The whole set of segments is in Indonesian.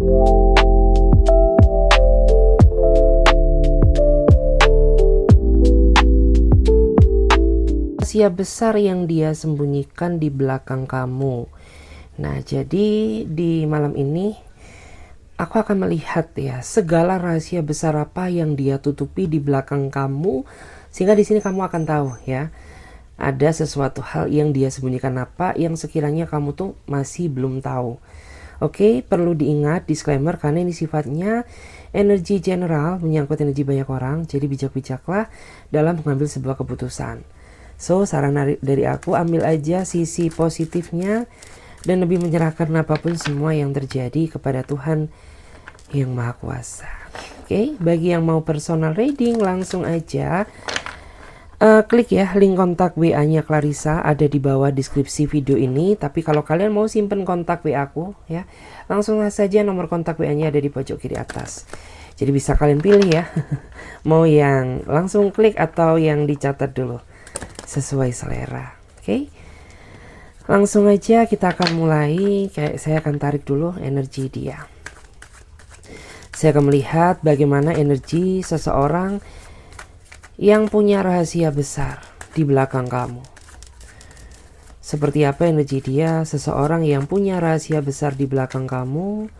Rahasia besar yang dia sembunyikan di belakang kamu. Nah, jadi di malam ini aku akan melihat ya segala rahasia besar apa yang dia tutupi di belakang kamu, sehingga di sini kamu akan tahu ya ada sesuatu hal yang dia sembunyikan apa yang sekiranya kamu tuh masih belum tahu. Oke, perlu diingat disclaimer karena ini sifatnya energi general, menyangkut energi banyak orang, jadi bijak-bijaklah dalam mengambil sebuah keputusan. So, saran dari aku, ambil aja sisi positifnya dan lebih menyerahkan apapun semua yang terjadi kepada Tuhan yang Maha Kuasa. Oke, bagi yang mau personal reading langsung aja klik ya link kontak WA-nya Clarissa ada di bawah deskripsi video ini. Tapi kalau kalian mau simpen kontak WA aku ya, langsung saja nomor kontak WA-nya ada di pojok kiri atas. Jadi bisa kalian pilih ya, mau yang langsung klik atau yang dicatat dulu sesuai selera. Oke, langsung aja kita akan mulai. Saya akan tarik dulu energi dia. Saya akan melihat bagaimana energi seseorang yang punya rahasia besar di belakang kamu. Seperti apa energi dia, seseorang yang punya rahasia besar di belakang kamu.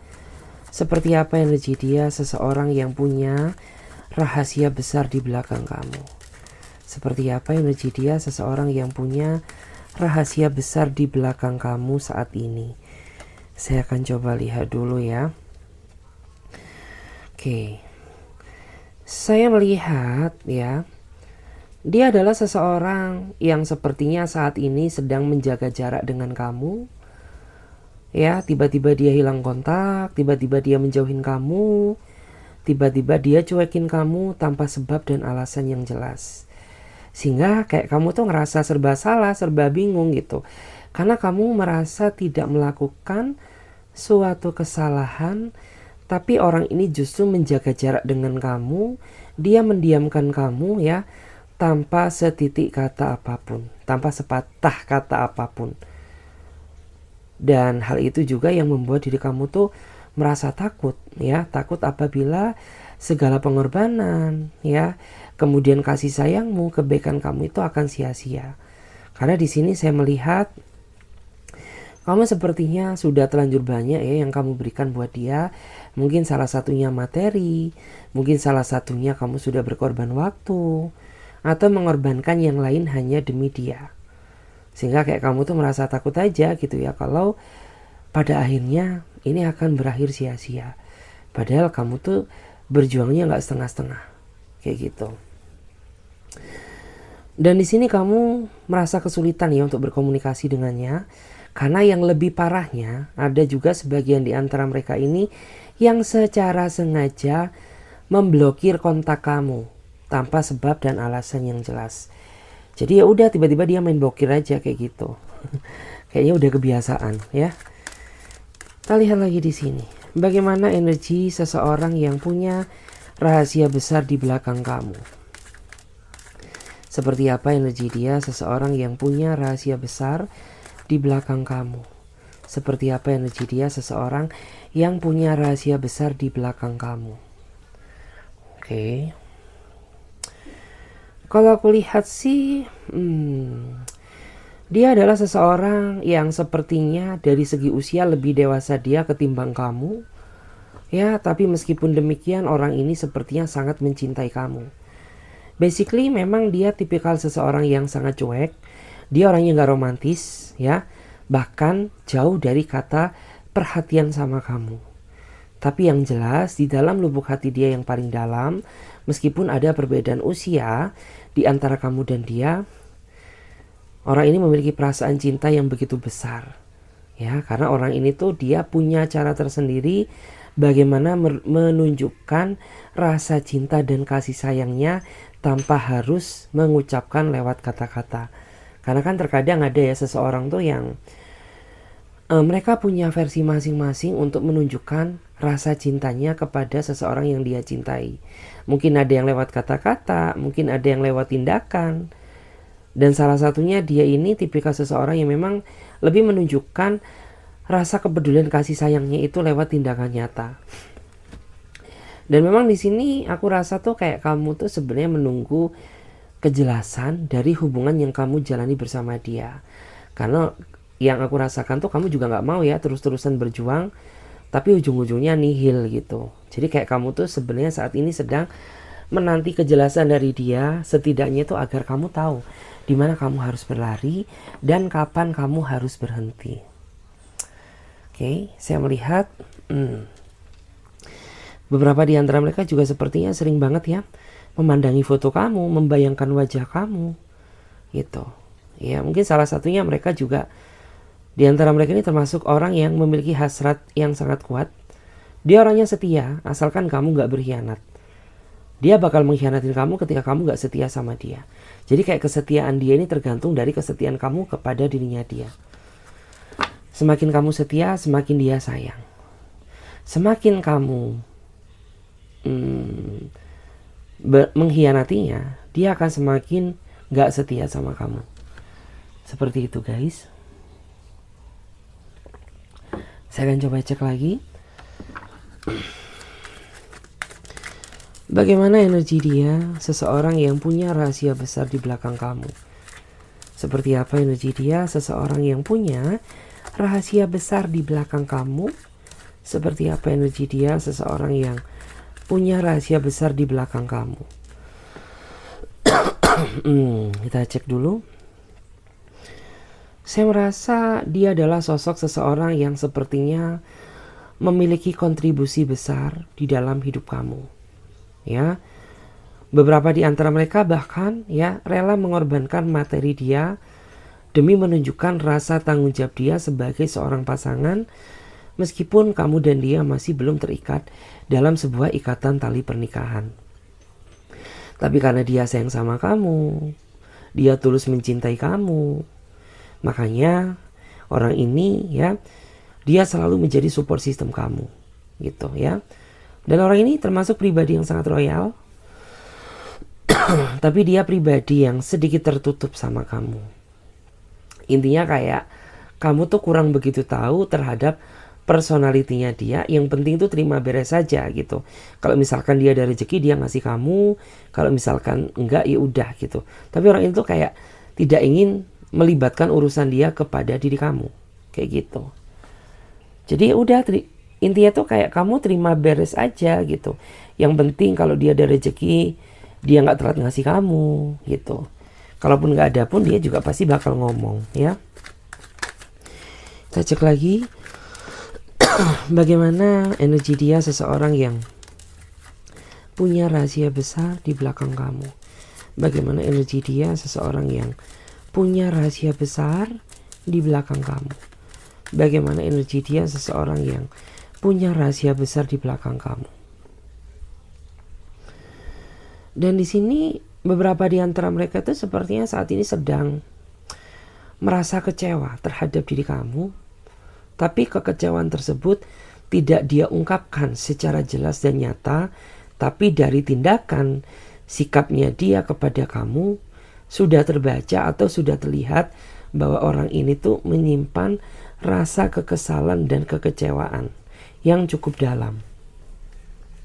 Seperti apa energi dia, seseorang yang punya rahasia besar di belakang kamu. Seperti apa energi dia, seseorang yang punya rahasia besar di belakang kamu saat ini. Saya akan coba lihat dulu ya. Oke. Saya melihat ya, dia adalah seseorang yang sepertinya saat ini sedang menjaga jarak dengan kamu. Ya, tiba-tiba dia hilang kontak, tiba-tiba dia menjauhin kamu, tiba-tiba dia cuekin kamu tanpa sebab dan alasan yang jelas. Sehingga kayak kamu tuh ngerasa serba salah, serba bingung gitu. Karena kamu merasa tidak melakukan suatu kesalahan, tapi orang ini justru menjaga jarak dengan kamu. Dia mendiamkan kamu ya, tanpa setitik kata apapun, tanpa sepatah kata apapun. Dan hal itu juga yang membuat diri kamu tuh merasa takut ya, takut apabila segala pengorbanan ya, kemudian kasih sayangmu, kebaikan kamu itu akan sia-sia. Karena di sini saya melihat kamu sepertinya sudah terlanjur banyak ya yang kamu berikan buat dia. Mungkin salah satunya materi, mungkin salah satunya kamu sudah berkorban waktu, atau mengorbankan yang lain hanya demi dia. Sehingga kayak kamu tuh merasa takut aja gitu ya, kalau pada akhirnya ini akan berakhir sia-sia. Padahal kamu tuh berjuangnya nggak setengah-setengah kayak gitu. Dan di sini kamu merasa kesulitan ya untuk berkomunikasi dengannya, karena yang lebih parahnya ada juga sebagian di antara mereka ini yang secara sengaja memblokir kontak kamu tanpa sebab dan alasan yang jelas. Jadi ya udah, tiba-tiba dia main blokir aja kayak gitu. Kayaknya udah kebiasaan ya. Kita lihat lagi di sini. Bagaimana energi seseorang yang punya rahasia besar di belakang kamu. Seperti apa energi dia, seseorang yang punya rahasia besar di belakang kamu. Seperti apa energi dia, seseorang yang punya rahasia besar di belakang kamu. Oke. Kalau aku lihat sih, dia adalah seseorang yang sepertinya dari segi usia lebih dewasa dia ketimbang kamu. Ya, tapi meskipun demikian orang ini sepertinya sangat mencintai kamu. Basically memang dia tipikal seseorang yang sangat cuek. Dia orangnya gak romantis ya. Bahkan jauh dari kata perhatian sama kamu. Tapi yang jelas di dalam lubuk hati dia yang paling dalam, meskipun ada perbedaan usia di antara kamu dan dia, orang ini memiliki perasaan cinta yang begitu besar. Ya, karena orang ini tuh dia punya cara tersendiri bagaimana menunjukkan rasa cinta dan kasih sayangnya tanpa harus mengucapkan lewat kata-kata. Karena kan terkadang ada ya seseorang tuh yang mereka punya versi masing-masing untuk menunjukkan rasa cintanya kepada seseorang yang dia cintai. Mungkin ada yang lewat kata-kata, mungkin ada yang lewat tindakan. Dan salah satunya dia ini tipikal seseorang yang memang lebih menunjukkan rasa kepedulian kasih sayangnya itu lewat tindakan nyata. Dan memang di sini aku rasa tuh kayak kamu tuh sebenarnya menunggu kejelasan dari hubungan yang kamu jalani bersama dia. Karena yang aku rasakan tuh kamu juga nggak mau ya terus-terusan berjuang, tapi ujung-ujungnya nihil gitu. Jadi kayak kamu tuh sebenarnya saat ini sedang menanti kejelasan dari dia, setidaknya itu agar kamu tahu di mana kamu harus berlari dan kapan kamu harus berhenti. Oke, saya melihat beberapa di antara mereka juga sepertinya sering banget ya memandangi foto kamu, membayangkan wajah kamu gitu. Ya, mungkin salah satunya mereka juga di antara mereka ini termasuk orang yang memiliki hasrat yang sangat kuat. Dia orangnya setia, asalkan kamu gak berkhianat. Dia bakal mengkhianatin kamu ketika kamu gak setia sama dia. Jadi kayak kesetiaan dia ini tergantung dari kesetiaan kamu kepada dirinya dia. Semakin kamu setia, semakin dia sayang. Semakin kamu mengkhianatinya, dia akan semakin gak setia sama kamu. Seperti itu guys. Saya akan coba cek lagi. Bagaimana energi dia, seseorang yang punya rahasia besar di belakang kamu. Seperti apa energi dia, seseorang yang punya rahasia besar di belakang kamu. Seperti apa energi dia, seseorang yang punya rahasia besar di belakang kamu. Kita cek dulu. Saya merasa dia adalah sosok seseorang yang sepertinya memiliki kontribusi besar di dalam hidup kamu. Ya, beberapa di antara mereka bahkan ya rela mengorbankan materi dia demi menunjukkan rasa tanggung jawab dia sebagai seorang pasangan, meskipun kamu dan dia masih belum terikat dalam sebuah ikatan tali pernikahan. Tapi karena dia sayang sama kamu, dia tulus mencintai kamu, makanya orang ini ya, dia selalu menjadi support system kamu gitu ya. Dan orang ini termasuk pribadi yang sangat royal, tapi dia pribadi yang sedikit tertutup sama kamu. Intinya kayak kamu tuh kurang begitu tahu terhadap personalitinya dia. Yang penting tuh terima beres saja gitu. Kalau misalkan dia ada rezeki, dia ngasih kamu. Kalau misalkan enggak, ya udah gitu. Tapi orang itu kayak tidak ingin melibatkan urusan dia kepada diri kamu, kayak gitu. Jadi ya udah, intinya tuh kayak kamu terima beres aja gitu. Yang penting kalau dia ada rezeki, dia nggak telat ngasih kamu gitu. Kalaupun nggak ada pun dia juga pasti bakal ngomong ya. Kita cek lagi. Bagaimana energi dia, seseorang yang punya rahasia besar di belakang kamu. Bagaimana energi dia, seseorang yang punya rahasia besar di belakang kamu. Bagaimana energi dia, seseorang yang punya rahasia besar di belakang kamu. Dan di sini beberapa di antara mereka itu sepertinya saat ini sedang merasa kecewa terhadap diri kamu. Tapi kekecewaan tersebut tidak dia ungkapkan secara jelas dan nyata, tapi dari tindakan sikapnya dia kepada kamu sudah terbaca atau sudah terlihat bahwa orang ini tuh menyimpan rasa kekesalan dan kekecewaan yang cukup dalam.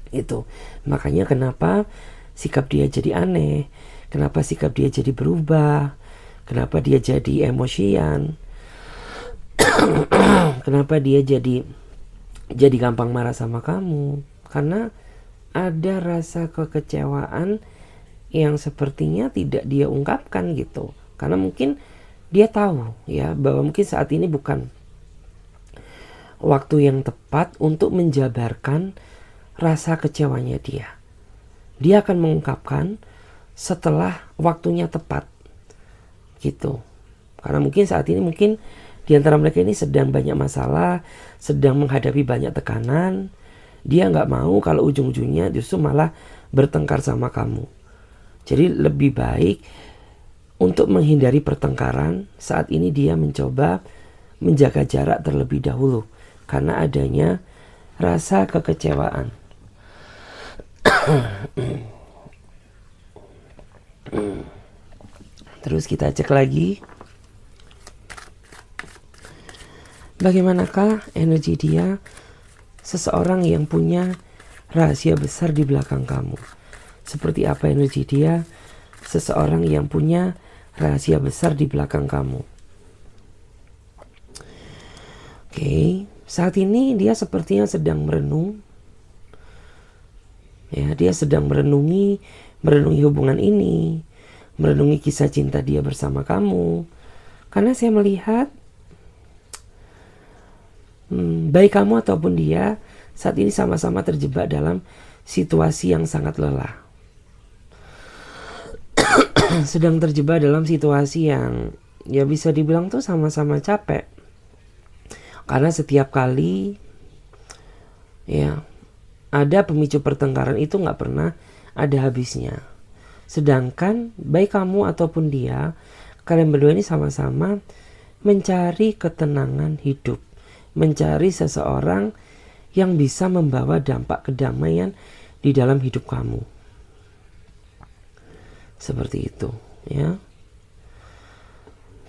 Itu makanya kenapa sikap dia jadi aneh, kenapa sikap dia jadi berubah, kenapa dia jadi emosian. Kenapa dia jadi gampang marah sama kamu? Karena ada rasa kekecewaan yang sepertinya tidak dia ungkapkan gitu. Karena mungkin dia tahu ya bahwa mungkin saat ini bukan waktu yang tepat untuk menjabarkan rasa kecewanya dia. Dia akan mengungkapkan setelah waktunya tepat gitu. Karena mungkin saat ini mungkin di antara mereka ini sedang banyak masalah, sedang menghadapi banyak tekanan. Dia nggak mau kalau ujung-ujungnya justru malah bertengkar sama kamu. Jadi lebih baik untuk menghindari pertengkaran, saat ini dia mencoba menjaga jarak terlebih dahulu karena adanya rasa kekecewaan. Terus kita cek lagi. Bagaimanakah energi dia, seseorang yang punya rahasia besar di belakang kamu? Seperti apa energi dia, seseorang yang punya rahasia besar di belakang kamu? Oke, saat ini dia sepertinya sedang merenung. Ya, dia sedang merenungi hubungan ini, merenungi kisah cinta dia bersama kamu. Karena saya melihat baik kamu ataupun dia saat ini sama-sama terjebak dalam situasi yang sangat lelah. Sedang terjebak dalam situasi yang ya bisa dibilang tuh sama-sama capek. Karena setiap kali ya ada pemicu pertengkaran itu gak pernah ada habisnya. Sedangkan baik kamu ataupun dia, kalian berdua ini sama-sama mencari ketenangan hidup, mencari seseorang yang bisa membawa dampak kedamaian di dalam hidup kamu. Seperti itu, ya.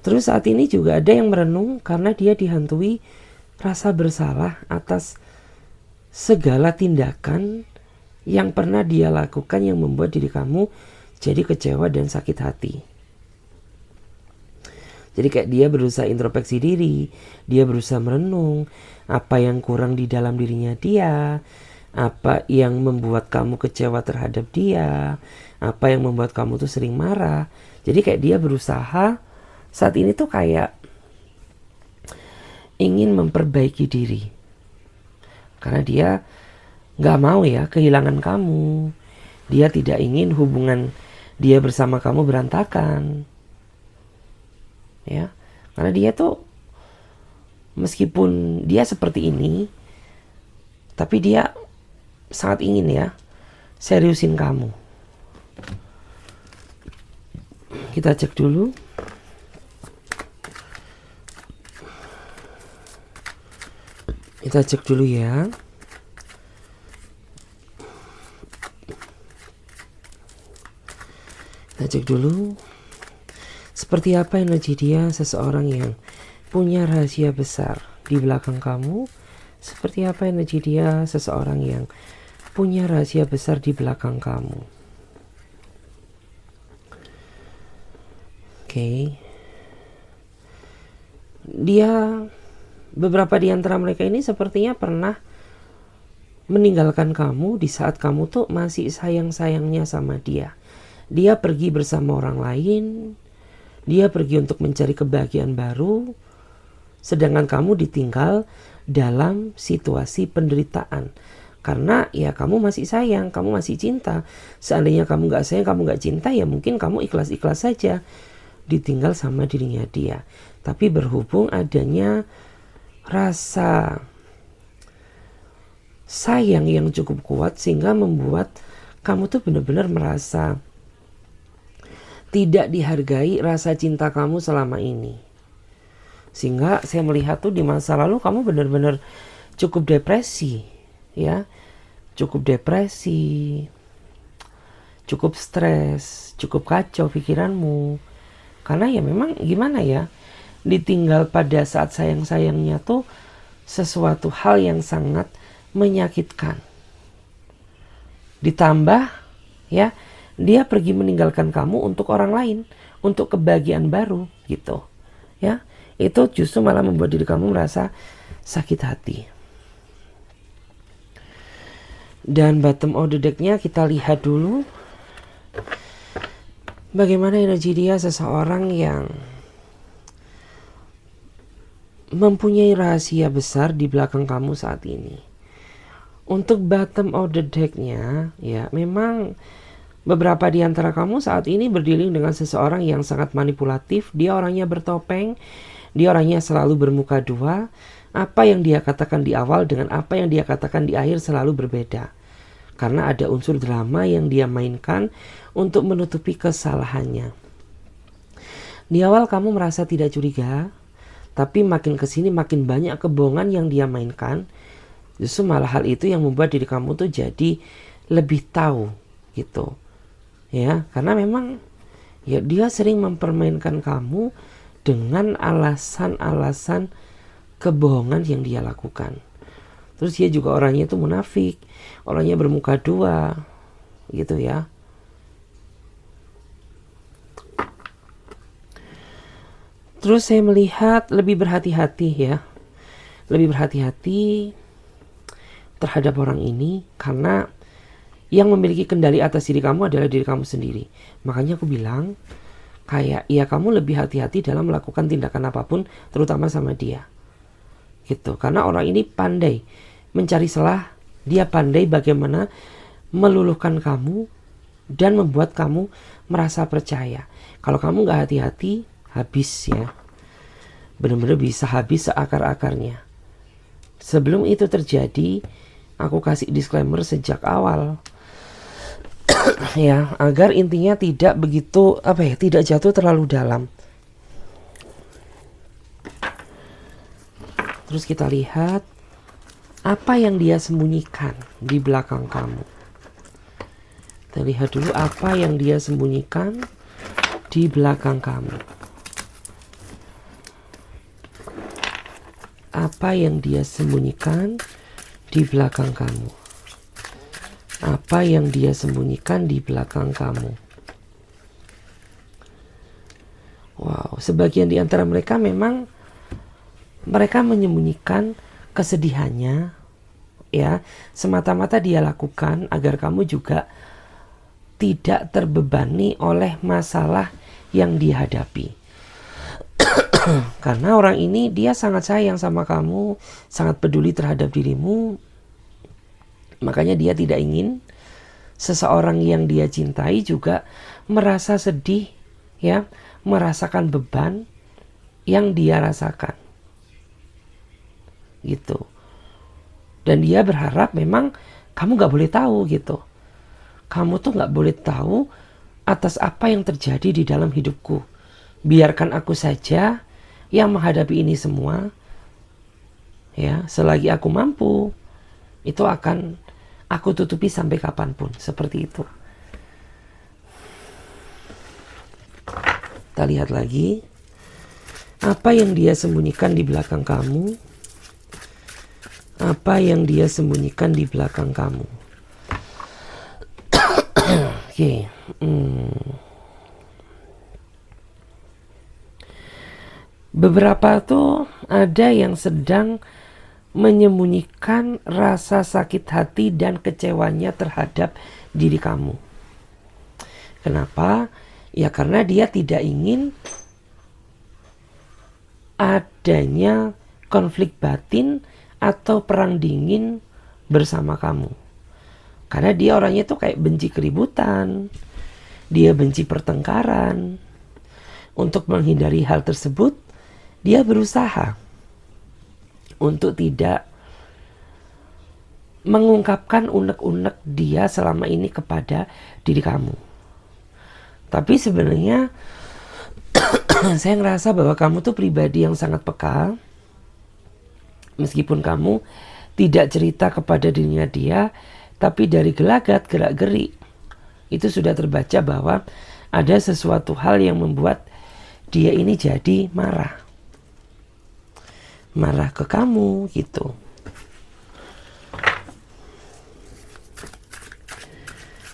Terus saat ini juga ada yang merenung karena dia dihantui rasa bersalah atas segala tindakan yang pernah dia lakukan yang membuat diri kamu jadi kecewa dan sakit hati. Jadi kayak dia berusaha introspeksi diri, dia berusaha merenung apa yang kurang di dalam dirinya dia, apa yang membuat kamu kecewa terhadap dia, apa yang membuat kamu tuh sering marah. Jadi kayak dia berusaha saat ini tuh kayak ingin memperbaiki diri. Karena dia gak mau ya kehilangan kamu. Dia tidak ingin hubungan dia bersama kamu berantakan. Ya, karena dia tuh meskipun dia seperti ini, tapi dia sangat ingin ya seriusin kamu. Kita cek dulu. Kita cek dulu ya. Kita cek dulu. Seperti apa energi dia, seseorang yang punya rahasia besar di belakang kamu? Seperti apa energi dia, seseorang yang punya rahasia besar di belakang kamu? Oke. Dia, beberapa di antara mereka ini sepertinya pernah meninggalkan kamu di saat kamu tuh masih sayang-sayangnya sama dia. Dia pergi bersama orang lain. Dia pergi untuk mencari kebahagiaan baru, sedangkan kamu ditinggal dalam situasi penderitaan. Karena ya kamu masih sayang, kamu masih cinta. Seandainya kamu gak sayang, kamu gak cinta, ya mungkin kamu ikhlas-ikhlas saja ditinggal sama dirinya dia. Tapi berhubung adanya rasa sayang yang cukup kuat, sehingga membuat kamu tuh benar-benar merasa tidak dihargai rasa cinta kamu selama ini. Sehingga saya melihat tuh di masa lalu kamu benar-benar cukup depresi, ya. Cukup depresi, cukup stres, cukup kacau pikiranmu. Karena ya memang gimana ya, ditinggal pada saat sayang-sayangnya tuh sesuatu hal yang sangat menyakitkan. Ditambah ya, dia pergi meninggalkan kamu untuk orang lain, untuk kebahagiaan baru gitu. Ya, itu justru malah membuat diri kamu merasa sakit hati. Dan bottom of the deck-nya kita lihat dulu bagaimana energi dia, seseorang yang mempunyai rahasia besar di belakang kamu saat ini. Untuk bottom of the deck-nya ya, memang beberapa di antara kamu saat ini berdealing dengan seseorang yang sangat manipulatif. Dia orangnya bertopeng, dia orangnya selalu bermuka dua. Apa yang dia katakan di awal dengan apa yang dia katakan di akhir selalu berbeda. Karena ada unsur drama yang dia mainkan untuk menutupi kesalahannya. Di awal kamu merasa tidak curiga, tapi makin kesini makin banyak kebohongan yang dia mainkan. Justru malah hal itu yang membuat diri kamu tuh jadi lebih tahu gitu. Ya, karena memang ya dia sering mempermainkan kamu dengan alasan-alasan kebohongan yang dia lakukan. Terus dia juga orangnya itu munafik, orangnya bermuka dua, gitu ya. Terus saya melihat lebih berhati-hati ya, lebih berhati-hati terhadap orang ini, karena yang memiliki kendali atas diri kamu adalah diri kamu sendiri. Makanya aku bilang, kayak ya kamu lebih hati-hati dalam melakukan tindakan apapun, terutama sama dia. Gitu, karena orang ini pandai mencari celah, dia pandai bagaimana meluluhkan kamu dan membuat kamu merasa percaya. Kalau kamu gak hati-hati, habis ya. Benar-benar bisa habis seakar-akarnya. Sebelum itu terjadi, aku kasih disclaimer sejak awal. Ya, agar intinya tidak begitu tidak jatuh terlalu dalam. Terus kita lihat apa yang dia sembunyikan di belakang kamu. Kita lihat dulu apa yang dia sembunyikan di belakang kamu. Apa yang dia sembunyikan di belakang kamu. Apa yang dia sembunyikan di belakang kamu. Wow, sebagian di antara mereka memang mereka menyembunyikan kesedihannya, ya, semata-mata dia lakukan agar kamu juga tidak terbebani oleh masalah yang dihadapi. Karena orang ini dia sangat sayang sama kamu, sangat peduli terhadap dirimu. Makanya dia tidak ingin seseorang yang dia cintai juga merasa sedih, ya, merasakan beban yang dia rasakan. Gitu. Dan dia berharap memang kamu gak boleh tahu gitu. Kamu tuh gak boleh tahu atas apa yang terjadi di dalam hidupku. Biarkan aku saja yang menghadapi ini semua. Ya, selagi aku mampu, itu akan aku tutupi sampai kapanpun. Seperti itu. Kita lihat lagi. Apa yang dia sembunyikan di belakang kamu. Apa yang dia sembunyikan di belakang kamu. Oke. Beberapa tuh ada yang sedang menyembunyikan rasa sakit hati dan kecewanya terhadap diri kamu. Kenapa? Ya karena dia tidak ingin adanya konflik batin atau perang dingin bersama kamu. Karena dia orangnya tuh kayak benci keributan, dia benci pertengkaran. Untuk menghindari hal tersebut, dia berusaha untuk tidak mengungkapkan unek-unek dia selama ini kepada diri kamu. Tapi sebenarnya saya ngerasa bahwa kamu tuh pribadi yang sangat peka. Meskipun kamu tidak cerita kepada dirinya dia, tapi dari gelagat, gerak-gerik itu sudah terbaca bahwa ada sesuatu hal yang membuat dia ini jadi marah ke kamu gitu.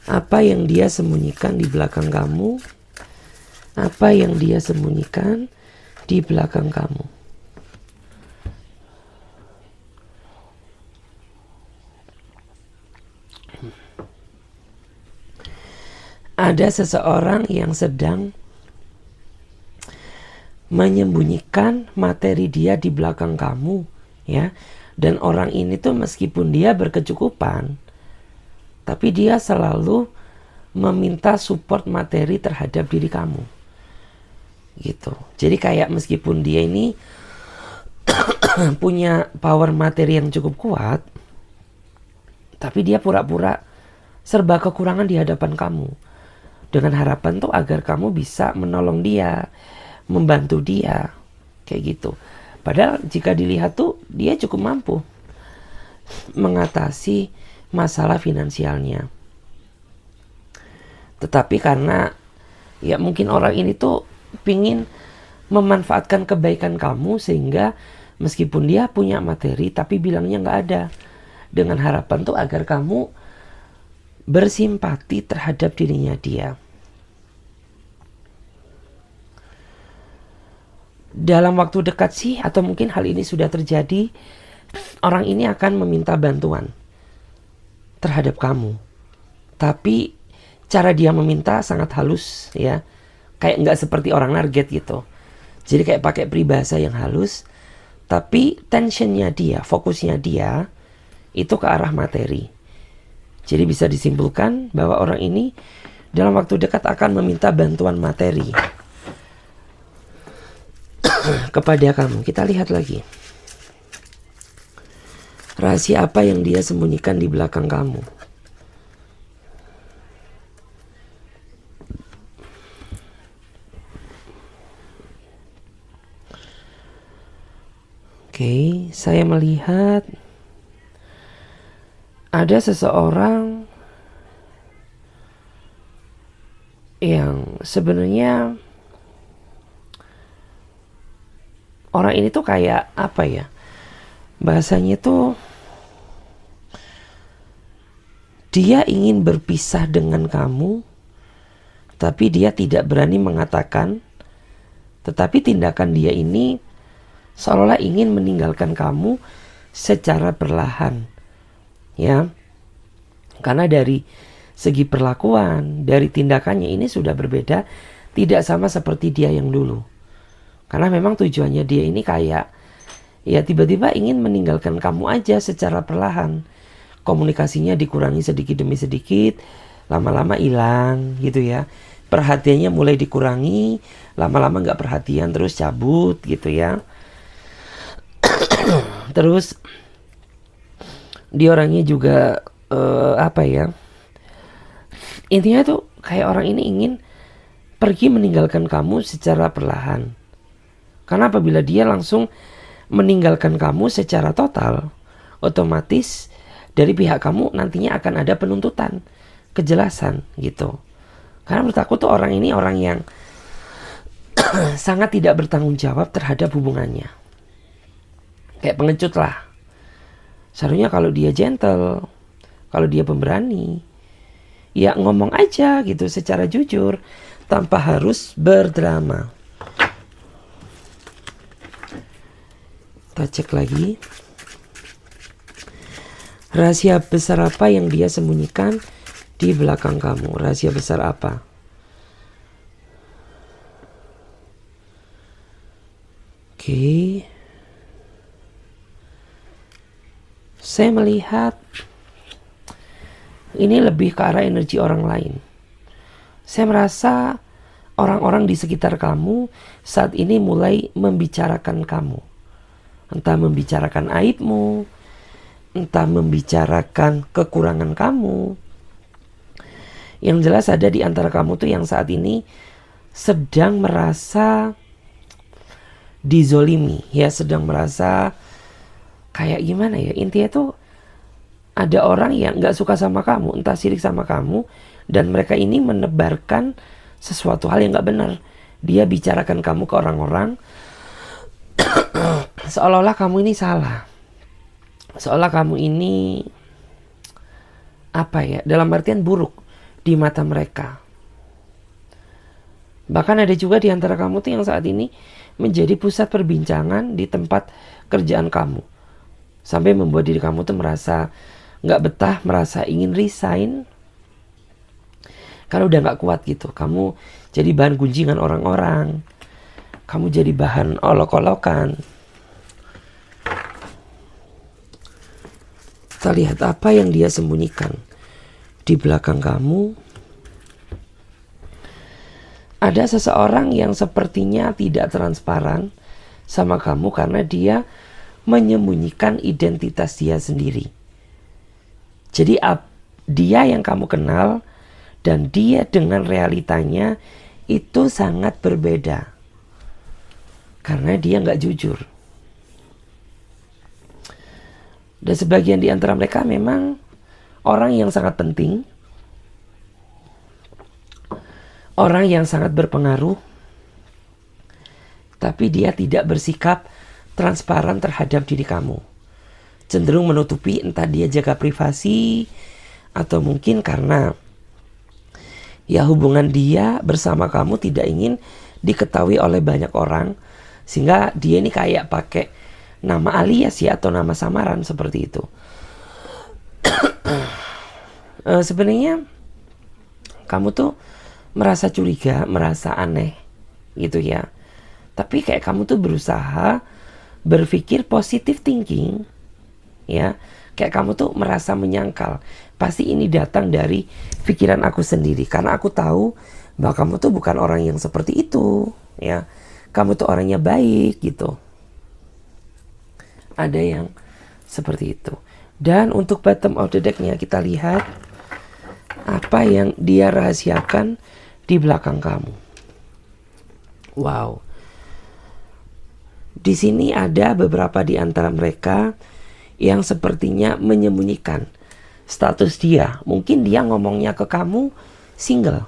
Apa yang dia sembunyikan di belakang kamu? Apa yang dia sembunyikan di belakang kamu? Ada seseorang yang sedang menyembunyikan materi dia di belakang kamu, ya. Dan orang ini tuh meskipun dia berkecukupan, tapi dia selalu meminta support materi terhadap diri kamu. Gitu. Jadi kayak meskipun dia ini punya power materi yang cukup kuat, tapi dia pura-pura serba kekurangan di hadapan kamu. Dengan harapan tuh agar kamu bisa menolong dia, membantu dia, kayak gitu. Padahal jika dilihat tuh dia cukup mampu mengatasi masalah finansialnya. Tetapi karena ya mungkin orang ini tuh pingin memanfaatkan kebaikan kamu sehingga Meskipun dia punya materi, tapi bilangnya nggak ada. Dengan harapan tuh agar kamu bersimpati terhadap dirinya dia. Dalam waktu dekat sih, atau mungkin hal ini sudah terjadi, orang ini akan meminta bantuan terhadap kamu. Tapi cara dia meminta sangat halus ya. Kayak nggak seperti orang narget gitu. Jadi kayak pakai peribahasa yang halus. Tapi tensionnya dia, fokusnya dia itu ke arah materi. Jadi bisa disimpulkan bahwa orang ini dalam waktu dekat akan meminta bantuan materi kepada kamu. Kita lihat lagi. Rahasia apa yang dia sembunyikan di belakang kamu? Oke, saya melihat ada seseorang yang sebenarnya orang ini tuh kayak apa ya? Bahasanya tuh dia ingin berpisah dengan kamu, tapi dia tidak berani mengatakan. Tetapi tindakan dia ini seolah-olah ingin meninggalkan kamu secara perlahan. Ya. Karena dari segi perlakuan, dari tindakannya ini sudah berbeda, tidak sama seperti dia yang dulu. Karena memang tujuannya dia ini kayak ya tiba-tiba ingin meninggalkan kamu aja secara perlahan. Komunikasinya dikurangi sedikit demi sedikit, lama-lama hilang gitu ya. Perhatiannya mulai dikurangi, lama-lama nggak perhatian terus cabut gitu ya. Terus dia orangnya juga apa ya? Intinya tuh kayak orang ini ingin pergi meninggalkan kamu secara perlahan. Karena apabila dia langsung meninggalkan kamu secara total, otomatis dari pihak kamu nantinya akan ada penuntutan, kejelasan gitu. Karena menurut aku tuh orang ini orang yang sangat tidak bertanggung jawab terhadap hubungannya. Kayak pengecut lah. Seharusnya kalau dia gentle, kalau dia pemberani, ya ngomong aja gitu secara jujur, tanpa harus berdrama. Kita cek lagi. Rahasia besar apa yang dia sembunyikan di belakang kamu? Rahasia besar apa? Oke. Saya melihat ini lebih ke arah energi orang lain. Saya merasa orang-orang di sekitar kamu saat ini mulai membicarakan kamu. Entah membicarakan aibmu, entah membicarakan kekurangan kamu. Yang jelas ada di antara kamu tuh yang saat ini sedang merasa dizolimi, ya, sedang merasa kayak gimana ya, intinya tuh ada orang yang gak suka sama kamu, entah sirik sama kamu, dan mereka ini menebarkan sesuatu hal yang gak benar. Dia bicarakan kamu ke orang-orang seolah-olah kamu ini salah, seolah kamu ini apa ya, dalam artian buruk di mata mereka. Bahkan ada juga di antara kamu tuh yang saat ini menjadi pusat perbincangan di tempat kerjaan kamu, sampai membuat diri kamu tuh merasa gak betah, merasa ingin resign karena udah gak kuat gitu. Kamu jadi bahan gunjingan orang-orang, kamu jadi bahan olok-olokan. Kita lihat apa yang dia sembunyikan di belakang kamu. Ada seseorang yang sepertinya tidak transparan sama kamu karena dia menyembunyikan identitas dia sendiri. Jadi dia yang kamu kenal dan dia dengan realitanya itu sangat berbeda. Karena dia nggak jujur. Dan sebagian di antara mereka memang orang yang sangat penting, orang yang sangat berpengaruh, tapi dia tidak bersikap transparan terhadap diri kamu. Cenderung menutupi, entah dia jaga privasi atau mungkin karena ya hubungan dia bersama kamu tidak ingin diketahui oleh banyak orang, sehingga dia ini kayak pakai nama alias ya, atau nama samaran seperti itu. Sebenarnya kamu tuh merasa curiga, merasa aneh gitu ya. Tapi kayak kamu tuh berusaha berpikir positive thinking ya. Kayak kamu tuh merasa menyangkal, pasti ini datang dari pikiran aku sendiri, karena aku tahu bahwa kamu tuh bukan orang yang seperti itu ya. Kamu tuh orangnya baik gitu. Ada yang seperti itu. Dan untuk bottom of the deck-nya kita lihat apa yang dia rahasiakan di belakang kamu. Wow. Di sini ada beberapa di antara mereka yang sepertinya menyembunyikan status dia. Mungkin dia ngomongnya ke kamu single.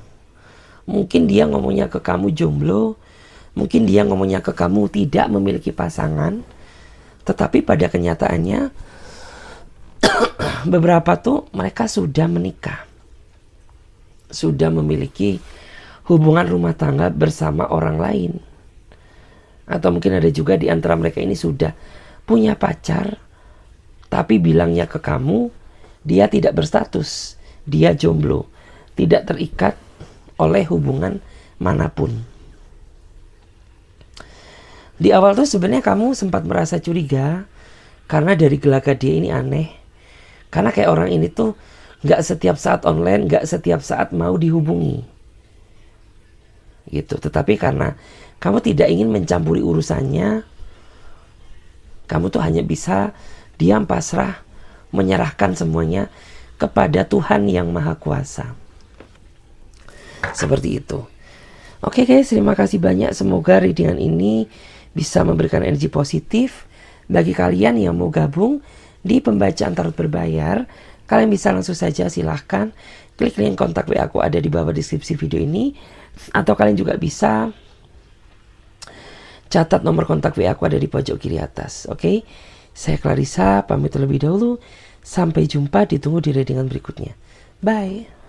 Mungkin dia ngomongnya ke kamu jomblo. Mungkin dia ngomongnya ke kamu tidak memiliki pasangan. Tetapi pada kenyataannya beberapa tuh mereka sudah menikah. Sudah memiliki hubungan rumah tangga bersama orang lain. Atau mungkin ada juga di antara mereka ini sudah punya pacar, tapi bilangnya ke kamu, dia tidak berstatus, dia jomblo, tidak terikat oleh hubungan manapun. Di awal tuh sebenarnya kamu sempat merasa curiga, karena dari gelagat dia ini aneh. Karena kayak orang ini tuh gak setiap saat online, gak setiap saat mau dihubungi. Gitu. Tetapi karena kamu tidak ingin mencampuri urusannya, kamu tuh hanya bisa diam pasrah, menyerahkan semuanya kepada Tuhan yang Maha Kuasa. Seperti itu. Oke guys, terima kasih banyak. Semoga readingan ini bisa memberikan energi positif bagi kalian yang mau gabung di pembacaan tarot berbayar. Kalian bisa langsung saja silahkan klik link kontak WA aku ada di bawah deskripsi video ini. Atau kalian juga bisa catat nomor kontak WA aku ada di pojok kiri atas. Oke, saya Clarissa pamit terlebih dahulu. Sampai jumpa, ditunggu di readingan berikutnya. Bye.